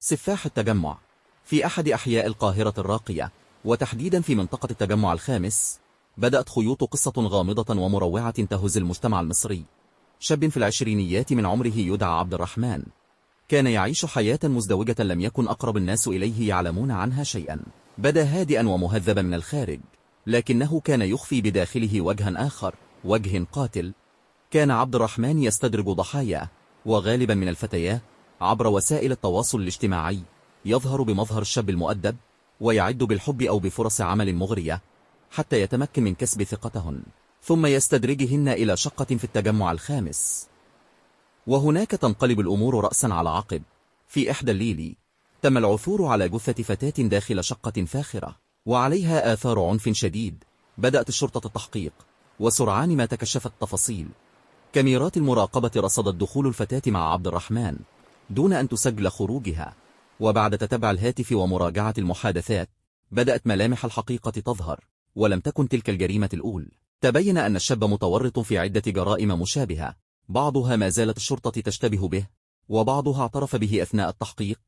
سفاح التجمع. في أحد أحياء القاهرة الراقية، وتحديدا في منطقة التجمع الخامس، بدأت خيوط قصة غامضة ومروعة تهز المجتمع المصري. شاب في العشرينيات من عمره يدعى عبد الرحمن، كان يعيش حياة مزدوجة لم يكن أقرب الناس إليه يعلمون عنها شيئا. بدا هادئا ومهذبا من الخارج، لكنه كان يخفي بداخله وجها آخر، وجه قاتل. كان عبد الرحمن يستدرج ضحاياه، وغالبا من الفتيات، عبر وسائل التواصل الاجتماعي. يظهر بمظهر الشاب المؤدب، ويعد بالحب أو بفرص عمل مغرية حتى يتمكن من كسب ثقتهن، ثم يستدرجهن إلى شقة في التجمع الخامس. وهناك تنقلب الأمور رأسا على عقب. في إحدى الليل، تم العثور على جثة فتاة داخل شقة فاخرة، وعليها آثار عنف شديد. بدأت الشرطة التحقيق، وسرعان ما تكشفت التفاصيل. كاميرات المراقبة رصدت دخول الفتاة مع عبد الرحمن دون أن تسجل خروجها، وبعد تتبع الهاتف ومراجعة المحادثات، بدأت ملامح الحقيقة تظهر. ولم تكن تلك الجريمة الأولى. تبين أن الشاب متورط في عدة جرائم مشابهة، بعضها ما زالت الشرطة تشتبه به، وبعضها اعترف به أثناء التحقيق.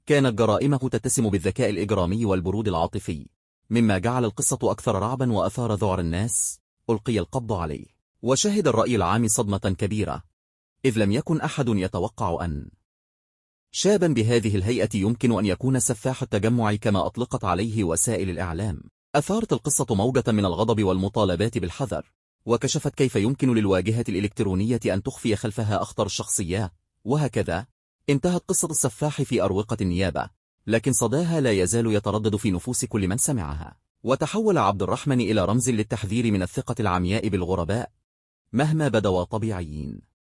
كانت جرائمه تتسم بالذكاء الإجرامي والبرود العاطفي، مما جعل القصة أكثر رعبا وأثار ذعر الناس. ألقي القبض عليه، وشهد الرأي العام صدمة كبيرة، إذ لم يكن أحد يتوقع أن شابا بهذه الهيئة يمكن أن يكون سفاح التجمع كما أطلقت عليه وسائل الإعلام. أثارت القصة موجة من الغضب والمطالبات بالحذر، وكشفت كيف يمكن للواجهة الإلكترونية أن تخفي خلفها أخطر الشخصيات. وهكذا انتهت قصة السفاح في أروقة النيابة، لكن صداها لا يزال يتردد في نفوس كل من سمعها. وتحول عبد الرحمن إلى رمز للتحذير من الثقة العمياء بالغرباء مهما بدوا طبيعيين.